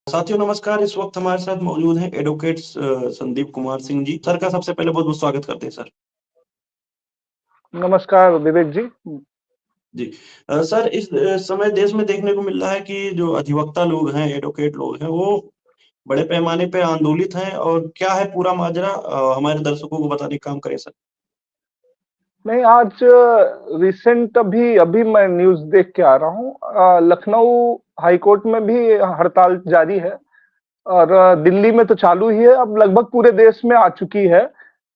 साथियों नमस्कार। इस वक्त हमारे साथ मौजूद हैं एडवोकेट्स संदीप कुमार सिंह जी। सर का सबसे पहले बहुत बहुत स्वागत करते हैं सर। नमस्कार विवेक जी। जी। सर इस समय देश में देखने को मिल रहा है कि जो अधिवक्ता लोग हैं, एडवोकेट लोग हैं, वो बड़े पैमाने पे आंदोलित हैं। और क्या है पूरा माजरा, हमारे दर्शकों को बताने का काम करें सर। नहीं, आज रिसेंट अभी अभी मैं न्यूज़ देख के आ रहा हूँ। लखनऊ हाई कोर्ट में भी हड़ताल जारी है और दिल्ली में तो चालू ही है, अब लगभग पूरे देश में आ चुकी है।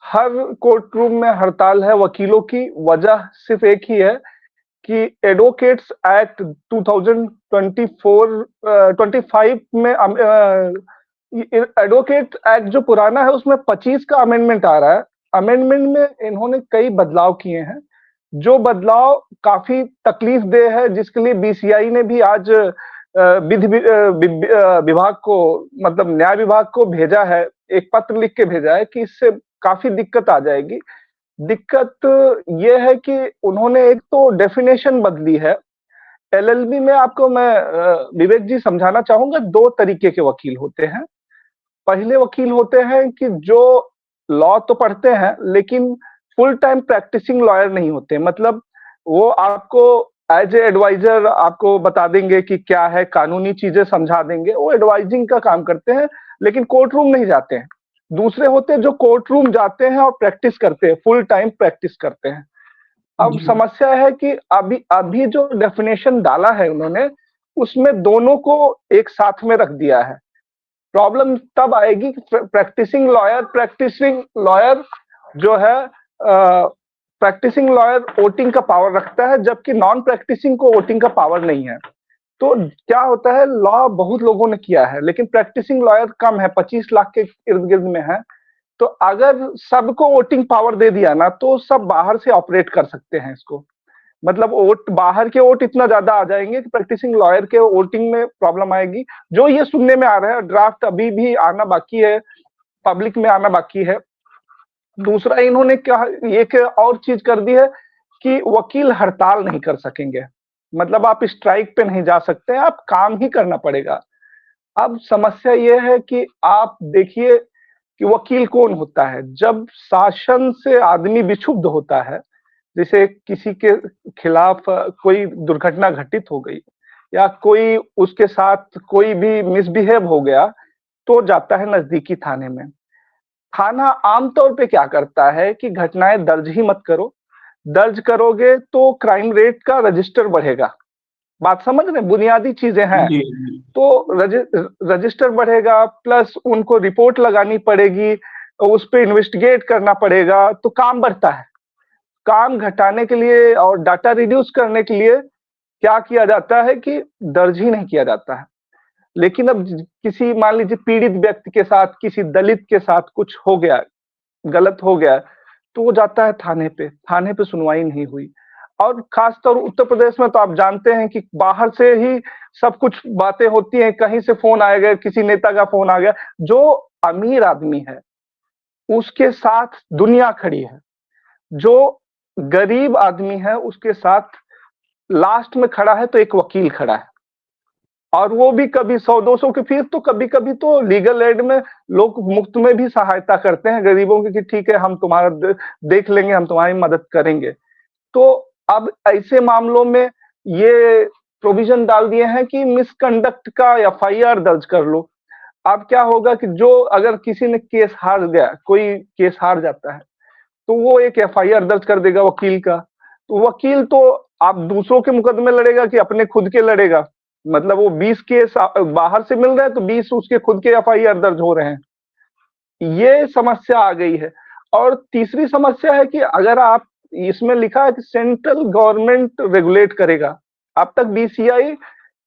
हर कोर्ट रूम में हड़ताल है वकीलों की। वजह सिर्फ एक ही है कि एडवोकेट्स एक्ट 2024 25 में एडवोकेट एक्ट जो पुराना है उसमें 25 का अमेंडमेंट आ रहा है। अमेंडमेंट में इन्होंने कई बदलाव किए हैं, जो बदलाव काफी तकलीफ दे है, जिसके लिए बीसीआई ने भी आज विभाग को, मतलब न्याय विभाग को भेजा है, एक पत्र लिख के भेजा है कि इससे काफी दिक्कत आ जाएगी। दिक्कत ये है कि उन्होंने एक तो डेफिनेशन बदली है। एलएलबी में आपको मैं विवेक जी समझाना चाहूंगा, दो तरीके के वकील होते हैं। पहले वकील होते हैं कि जो लॉ तो पढ़ते हैं लेकिन फुल टाइम प्रैक्टिसिंग लॉयर नहीं होते। मतलब वो आपको एज ए एडवाइजर आपको बता देंगे कि क्या है, कानूनी चीजें समझा देंगे, वो एडवाइजिंग का काम करते हैं, लेकिन कोर्ट रूम नहीं जाते हैं। दूसरे होते हैं जो कोर्ट रूम जाते हैं और प्रैक्टिस करते हैं, फुल टाइम प्रैक्टिस करते हैं। अब जी। समस्या है कि अभी अभी जो डेफिनेशन डाला है उन्होंने, उसमें दोनों को एक साथ में रख दिया है। प्रॉब्लम तब आएगी कि प्रैक्टिसिंग लॉयर जो है, प्रैक्टिसिंग लॉयर वोटिंग का पावर रखता है, जबकि नॉन प्रैक्टिसिंग को वोटिंग का पावर नहीं है। तो क्या होता है, लॉ बहुत लोगों ने किया है लेकिन प्रैक्टिसिंग लॉयर कम है, 25 लाख के इर्द गिर्द में है। तो अगर सबको वोटिंग पावर दे दिया ना, तो सब बाहर से ऑपरेट कर सकते हैं इसको। मतलब वोट, बाहर के वोट इतना ज्यादा आ जाएंगे कि प्रैक्टिसिंग लॉयर के वोटिंग में प्रॉब्लम आएगी। जो ये सुनने में आ रहा है, ड्राफ्ट अभी भी आना बाकी है, पब्लिक में आना बाकी है। दूसरा, इन्होंने क्या एक और चीज कर दी है कि वकील हड़ताल नहीं कर सकेंगे। मतलब आप स्ट्राइक पे नहीं जा सकते, आप काम ही करना पड़ेगा। अब समस्या ये है कि आप देखिए कि वकील कौन होता है। जब शासन से आदमी विक्षुब्ध होता है, जैसे किसी के खिलाफ कोई दुर्घटना घटित हो गई या कोई उसके साथ कोई भी मिसबिहेव हो गया, तो जाता है नजदीकी थाने में। थाना आमतौर पे क्या करता है कि घटनाएं दर्ज ही मत करो। दर्ज करोगे तो क्राइम रेट का रजिस्टर बढ़ेगा। बात समझ रहे हैं? बुनियादी चीजें हैं। जी। जी। तो रजिस्टर बढ़ेगा, प्लस उनको रिपोर्ट लगानी पड़ेगी, उस पे इन्वेस्टिगेट करना पड़ेगा, तो काम बढ़ता है। काम घटाने के लिए और डाटा रिड्यूस करने के लिए क्या किया जाता है कि दर्ज ही नहीं किया जाता है। लेकिन अब किसी, मान लीजिए पीड़ित व्यक्ति के साथ, किसी दलित के साथ कुछ हो गया, गलत हो गया, तो वो जाता है थाने पे। थाने पे सुनवाई नहीं हुई। और खासतौर उत्तर प्रदेश में तो आप जानते हैं कि बाहर से ही सब कुछ बातें होती हैं। कहीं से फोन आएगा, किसी नेता का फोन आ गया। जो अमीर आदमी है उसके साथ दुनिया खड़ी है, जो गरीब आदमी है उसके साथ लास्ट में खड़ा है तो एक वकील खड़ा है। और वो भी कभी 100-200 की फीस, तो कभी कभी तो लीगल एड में लोग मुफ्त में भी सहायता करते हैं गरीबों की कि ठीक है, हम तुम्हारा देख लेंगे, हम तुम्हारी मदद करेंगे। तो अब ऐसे मामलों में ये प्रोविजन डाल दिए हैं कि मिसकंडक्ट का एफआईआर दर्ज कर लो। अब क्या होगा कि जो, अगर किसी ने केस हार गया, कोई केस हार जाता है, तो वो एक एफआईआर दर्ज कर देगा वकील का। तो वकील तो आप दूसरों के मुकदमे लड़ेगा कि अपने खुद के लड़ेगा? मतलब वो 20 केस बाहर से मिल रहा है तो 20 उसके खुद के एफआईआर दर्ज हो रहे हैं। ये समस्या आ गई है। और तीसरी समस्या है कि अगर आप, इसमें लिखा है कि सेंट्रल गवर्नमेंट रेगुलेट करेगा। अब तक बीसीआई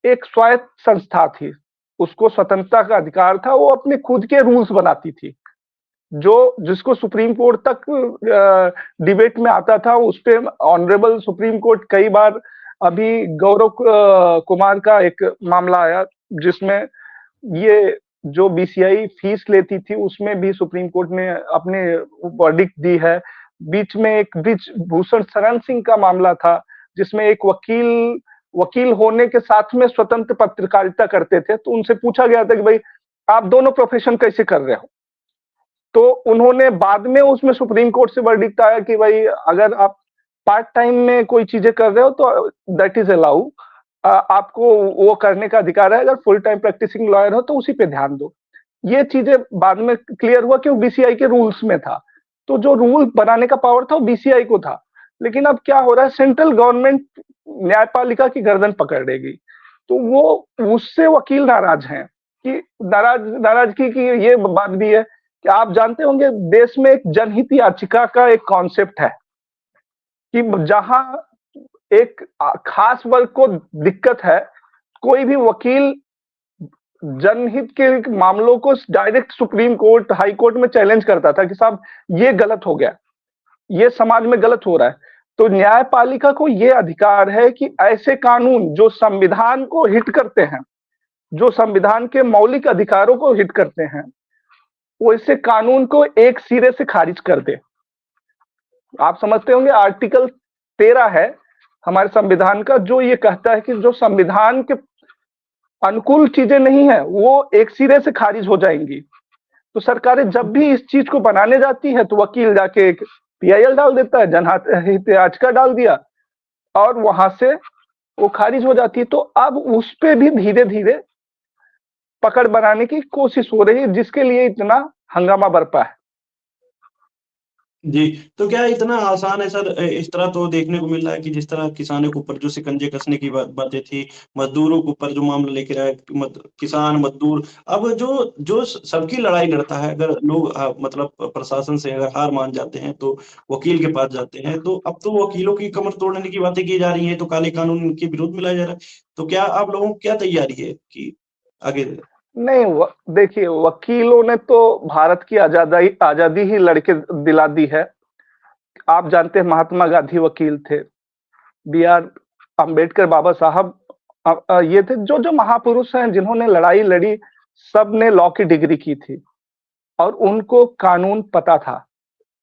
एक स्वायत्त संस्था थी, उसको स्वतंत्रता का अधिकार था, वो अपने खुद के रूल्स बनाती थी। जो जिसको सुप्रीम कोर्ट तक डिबेट में आता था, उस पे ऑनरेबल सुप्रीम कोर्ट कई बार, अभी गौरव कुमार का एक मामला आया जिसमें ये जो बीसीआई फीस लेती थी उसमें भी सुप्रीम कोर्ट ने अपने वर्डिक्ट दी है। बीच में एक ब्रिज भूषण शरण सिंह का मामला था जिसमें एक वकील वकील होने के साथ में स्वतंत्र पत्रकारिता करते थे, तो उनसे पूछा गया था कि भाई आप दोनों प्रोफेशन कैसे कर रहे हो? तो उन्होंने बाद में उसमें सुप्रीम कोर्ट से वर्डिक्ट आया कि भाई अगर आप पार्ट टाइम में कोई चीजें कर रहे हो तो दैट इज अलाउ, आपको वो करने का अधिकार है। अगर फुल टाइम प्रैक्टिसिंग लॉयर हो तो उसी पे ध्यान दो। ये चीजें बाद में क्लियर हुआ कि वो बीसीआई के रूल्स में था। तो जो रूल बनाने का पावर था वो बीसीआई को था। लेकिन अब क्या हो रहा है, सेंट्रल गवर्नमेंट न्यायपालिका की गर्दन पकड़ेगी। तो वो उससे वकील नाराज हैं कि नाराजगी की ये बात भी है कि आप जानते होंगे देश में एक जनहित याचिका का एक कॉन्सेप्ट है कि जहां एक खास वर्ग को दिक्कत है, कोई भी वकील जनहित के मामलों को direct supreme court, high court में चैलेंज करता था कि साहब ये गलत हो गया, ये समाज में गलत हो रहा है। तो न्यायपालिका को ये अधिकार है कि ऐसे कानून जो संविधान को हिट करते हैं, जो संविधान के मौलिक अधिकारों को हिट करते हैं, वैसे कानून को एक सिरे से खारिज कर दे। आप समझते होंगे आर्टिकल 13 है हमारे संविधान का, जो ये कहता है कि जो संविधान के अनुकूल चीजें नहीं है वो एक सिरे से खारिज हो जाएंगी। तो सरकारें जब भी इस चीज को बनाने जाती है तो वकील जाके एक पीआईएल डाल देता है, जनहित याचिका डाल दिया और वहां से वो खारिज हो जाती है। तो अब उस पे भी धीरे धीरे पकड़ बनाने की कोशिश हो रही है, जिसके लिए इतना हंगामा बरपा है। जी, तो क्या इतना आसान है सर? इस तरह तो देखने को मिल रहा है कि जिस तरह किसानों के ऊपर जो शिकंजे कसने की बातें थी, मजदूरों के ऊपर जो मामला लेकर आए, किसान मजदूर, अब जो जो सबकी लड़ाई लड़ता है, अगर लोग मतलब प्रशासन से अगर हार मान जाते हैं तो वकील के पास जाते हैं, तो अब तो वकीलों की कमर तोड़ने की बातें की जा रही है, तो काले कानून के विरोध में लाया जा रहा है। तो क्या आप लोगों की क्या तैयारी है कि आगे? नहीं, देखिए वकीलों ने तो भारत की आजादी आजादी ही लड़के दिला दी है। आप जानते हैं महात्मा गांधी वकील थे, बी आर अम्बेडकर बाबा साहब ये थे जो जो महापुरुष हैं जिन्होंने लड़ाई लड़ी, सब ने लॉ की डिग्री की थी और उनको कानून पता था,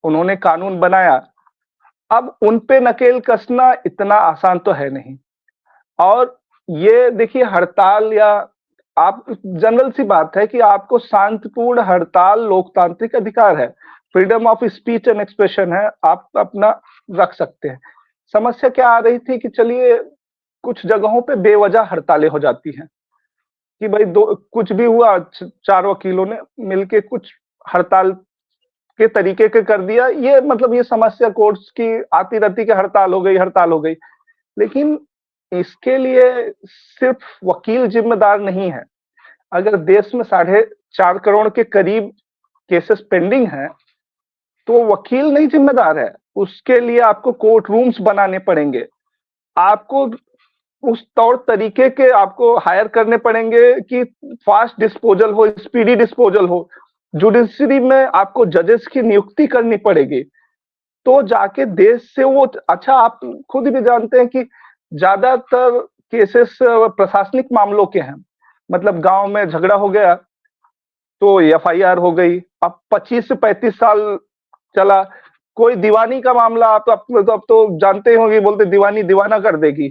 उन्होंने कानून बनाया। अब उन पे नकेल कसना इतना आसान तो है नहीं। और ये देखिए हड़ताल या आप जनरल सी बात है कि आपको शांतिपूर्ण हड़ताल लोकतांत्रिक अधिकार है, freedom of speech and expression है, आप अपना रख सकते हैं। समस्या क्या आ रही थी कि चलिए कुछ जगहों पे बेवजह हड़तालें हो जाती हैं कि भाई दो कुछ भी हुआ, चार वकीलों ने मिलके कुछ हड़ताल के तरीके के कर दिया, ये मतलब ये समस्या कोर्ट्स की आती रहती कि हड़ताल हो गई, हड़ताल हो गई। लेकिन इसके लिए सिर्फ वकील जिम्मेदार नहीं है। अगर देश में 4.5 करोड़ के करीब केसेस पेंडिंग हैं, तो वकील नहीं जिम्मेदार है। उसके लिए आपको कोर्ट रूम्स बनाने पड़ेंगे, आपको उस तौर तरीके के आपको हायर करने पड़ेंगे कि फास्ट डिस्पोजल हो, स्पीडी डिस्पोजल हो। जुडिशरी में आपको जजेस की नियुक्ति करनी पड़ेगी, तो जाके देश से वो अच्छा, आप खुद भी जानते हैं कि ज्यादातर केसेस प्रशासनिक मामलों के हैं। मतलब गांव में झगड़ा हो गया तो एफआईआर हो गई, अब 25 से 35 साल चला। कोई दीवानी का मामला आप अब तो जानते होंगे, बोलते दीवानी दीवाना कर देगी,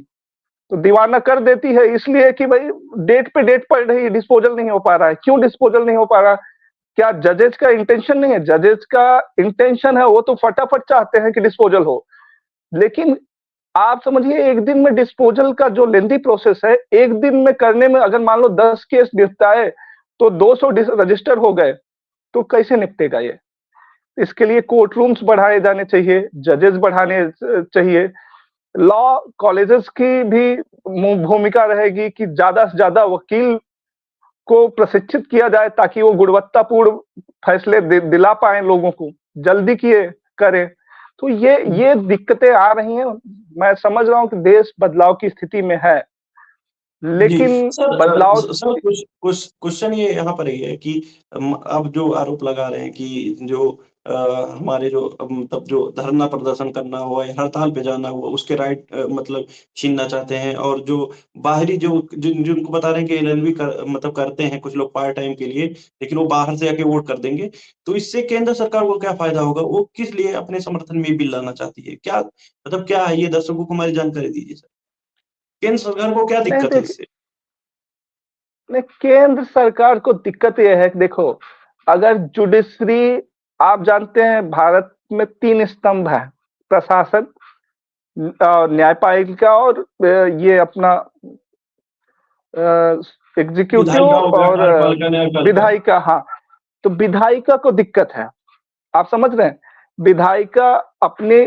तो दीवाना कर देती है इसलिए कि भाई डेट पे डेट पड़ रही है, डिस्पोजल नहीं हो पा रहा है। क्यों डिस्पोजल नहीं हो पा रहा? क्या जजेज का इंटेंशन नहीं है? जजेज का इंटेंशन है, वो तो फटाफट चाहते हैं कि डिस्पोजल हो। लेकिन आप समझिए एक दिन में डिस्पोजल का जो लेंथी प्रोसेस है, एक दिन में करने में अगर मान लो 10 केस निपटाए तो 200 रजिस्टर हो गए, तो कैसे निपटेगा ये? इसके लिए कोर्ट रूम्स बढ़ाए जाने चाहिए, जजेस बढ़ाने चाहिए। लॉ कॉलेजेस की भी भूमिका रहेगी कि ज्यादा से ज्यादा वकील को प्रशिक्षित किया जाए ताकि वो गुणवत्तापूर्ण फैसले दिला पाए लोगों को, जल्दी किए करें। तो ये दिक्कतें आ रही हैं। मैं समझ रहा हूँ कि देश बदलाव की स्थिति में है, जी लेकिन सर, बदलाव सर कुछ कुछ क्वेश्चन ये यहाँ पर ये है कि अब जो आरोप लगा रहे हैं कि जो हमारे जो मतलब जो धरना प्रदर्शन करना हुआ या हड़ताल पे जाना हुआ उसके राइट मतलब छीनना चाहते हैं, और जो बाहरी जो जिनको बता रहे हैं कि एलएलबी मतलब करते हैं कुछ लोग पार्ट टाइम के लिए, लेकिन वो बाहर से आके वोट कर देंगे, तो इससे केंद्र सरकार को क्या फायदा होगा? वो किस लिए अपने समर्थन में ये बिल लाना चाहती है? क्या मतलब क्या है ये? दर्शकों को हमारी जानकारी दीजिए सर, केंद्र सरकार को क्या नहीं दिक्कत है इससे? नहीं, केंद्र सरकार को दिक्कत यह है कि देखो, अगर जुडिशरी, आप जानते हैं भारत में 3 स्तंभ है, प्रशासन, न्यायपालिका और ये अपना एग्जीक्यूटिव विधायिका हो गया, और कार्यपालिका, न्यायपालिका। विधायिका। हाँ, तो विधायिका को दिक्कत है, आप समझ रहे हैं। विधायिका अपने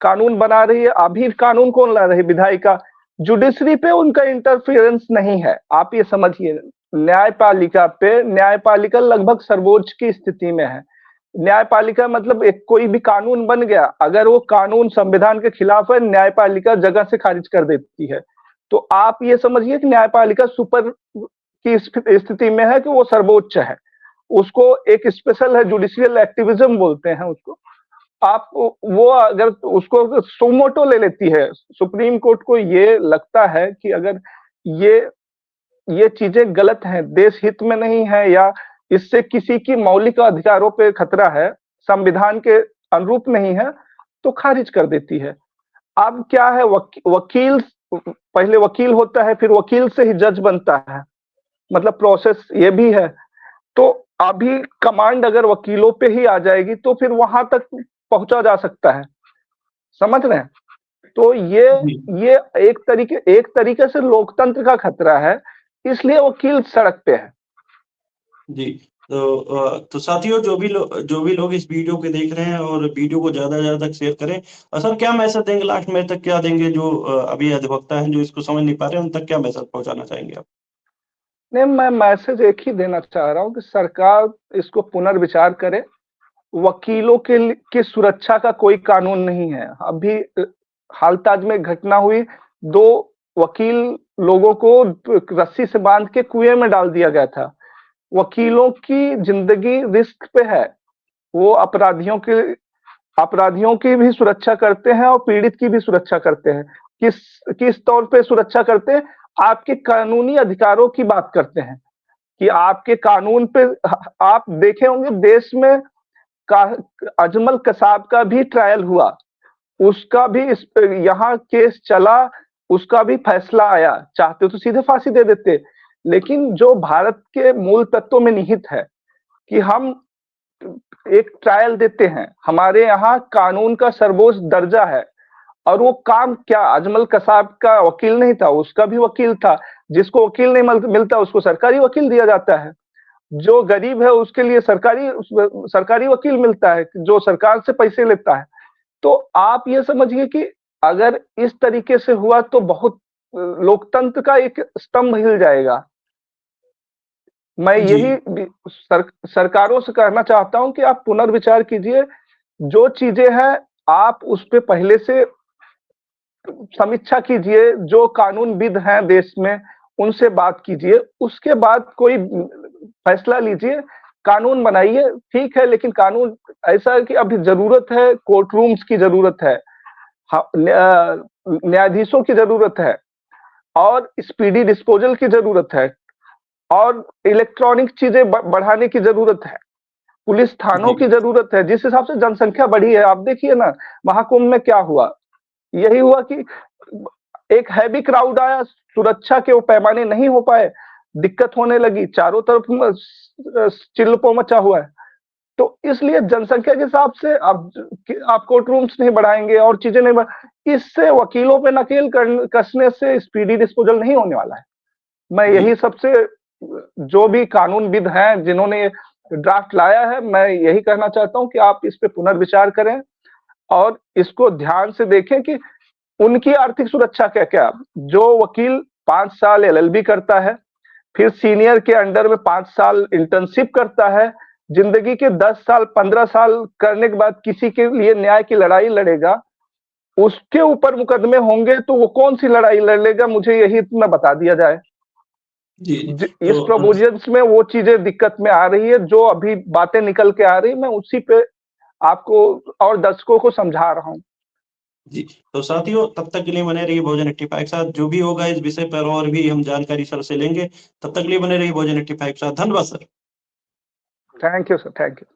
कानून बना रही है, अभी कानून कौन ला रही है? विधायिका। जुडिशरी पे उनका इंटरफेरेंस नहीं है, आप ये समझिए। न्यायपालिका पे, न्यायपालिका लगभग सर्वोच्च की स्थिति में है। न्यायपालिका मतलब एक कोई भी कानून बन गया, अगर वो कानून संविधान के खिलाफ है, न्यायपालिका जगह से खारिज कर देती है। तो आप ये समझिए कि न्यायपालिका सुपर की स्थिति में है कि वो सर्वोच्च है। उसको एक स्पेशल है, जुडिशियल एक्टिविज्म बोलते हैं उसको। आप वो अगर उसको सुमोटो ले लेती है, सुप्रीम कोर्ट को ये लगता है कि अगर ये चीजें गलत हैं, देश हित में नहीं है, या इससे किसी की मौलिक अधिकारों पे खतरा है, संविधान के अनुरूप नहीं है, तो खारिज कर देती है। अब क्या है, वकील पहले वकील होता है, फिर वकील से ही जज बनता है, मतलब प्रोसेस ये भी है। तो अभी कमांड अगर वकीलों पे ही आ जाएगी तो फिर वहां तक पहुंचा जा सकता है, समझ रहे हैं। तो ये एक तरीके से लोकतंत्र का खतरा है, इसलिए वकील सड़क पे है। जी। तो साथियों, जो भी लोग इस वीडियो को देख रहे हैं और वीडियो को ज्यादा से ज्यादा तक शेयर करें। और सर, क्या मैसेज देंगे लास्ट में, तक क्या देंगे जो अभी अधिवक्ता हैं जो इसको समझ नहीं पा रहे हैं, उन तक क्या मैसेज पहुंचाना चाहेंगे आप? नहीं, मैं मैसेज एक ही देना चाह रहा हूँ कि सरकार इसको पुनर्विचार करे। वकीलों की सुरक्षा का कोई कानून नहीं है। अभी हालताज में घटना हुई, 2 वकील लोगों को रस्सी से बांध के कुएं में डाल दिया गया था। वकीलों की जिंदगी रिस्क पे है। वो अपराधियों की भी सुरक्षा करते हैं और पीड़ित की भी सुरक्षा करते हैं। किस किस तौर पे सुरक्षा करते हैं? आपके कानूनी अधिकारों की बात करते हैं कि आपके कानून पे, आप देखे होंगे देश में का अजमल कसाब का भी ट्रायल हुआ, उसका भी यहाँ केस चला, उसका भी फैसला आया। चाहते तो सीधे फांसी दे देते, लेकिन जो भारत के मूल तत्वों में निहित है कि हम एक ट्रायल देते हैं, हमारे यहाँ कानून का सर्वोच्च दर्जा है। और वो काम क्या, अजमल कसाब का वकील नहीं था, उसका भी वकील था। जिसको वकील नहीं मिलता उसको सरकारी वकील दिया जाता है। जो गरीब है उसके लिए सरकारी वकील मिलता है, जो सरकार से पैसे लेता है। तो आप ये समझिए कि अगर इस तरीके से हुआ तो बहुत लोकतंत्र का एक स्तंभ हिल जाएगा। मैं जी। यही सरकारों से कहना चाहता हूं कि आप पुनर्विचार कीजिए। जो चीजें हैं आप उस पे पहले से समीक्षा कीजिए, जो कानूनविद हैं देश में उनसे बात कीजिए, उसके बाद कोई फैसला लीजिए, कानून बनाइए। ठीक है, लेकिन कानून ऐसा है कि अभी जरूरत है, कोर्ट रूम्स की जरूरत है, न्यायाधीशों की जरूरत है, और स्पीडी डिस्पोजल की जरूरत है, और इलेक्ट्रॉनिक चीजें बढ़ाने की जरूरत है, पुलिस थानों जी। की जरूरत है। जिस हिसाब से जनसंख्या बढ़ी है, आप देखिए ना, महाकुंभ में क्या हुआ। यही हुआ कि एक हैवी क्राउड आया, सुरक्षा के वो पैमाने नहीं हो पाए, दिक्कत होने लगी, चारों तरफ चिल्लपो मचा हुआ है। तो इसलिए जनसंख्या के हिसाब से आप कोर्ट रूम्स नहीं बढ़ाएंगे और चीजें नहीं इससे वकीलों पे नकेल कसने से स्पीडी डिस्पोजल नहीं होने वाला है। मैं यही सबसे, जो भी कानूनविद हैं जिन्होंने ड्राफ्ट लाया है, मैं यही कहना चाहता हूं कि आप इस पे पुनर्विचार करें और इसको ध्यान से देखें कि उनकी आर्थिक सुरक्षा क्या क्या। जो वकील 5 साल एलएलबी करता है, फिर सीनियर के अंडर में 5 साल इंटर्नशिप करता है, जिंदगी के 10 साल 15 साल करने के बाद किसी के लिए न्याय की लड़ाई लड़ेगा, उसके ऊपर मुकदमे होंगे, तो वो कौन सी लड़ाई लड़ लेगा, मुझे यही इतना बता दिया जाए। जी। इस प्रोविजंस में वो चीजें दिक्कत में आ रही है, जो अभी बातें निकल के आ रही, मैं उसी पे आपको और दर्शकों को समझा रहा हूँ। जी। तो साथियों, तब तक के लिए बने रहिए भोजन 85 के साथ। जो भी होगा इस विषय पर और भी हम जानकारी सर से लेंगे। तब तक के लिए बने रहिए भोजन 85 के साथ। धन्यवाद sir. Thank you sir, thank you.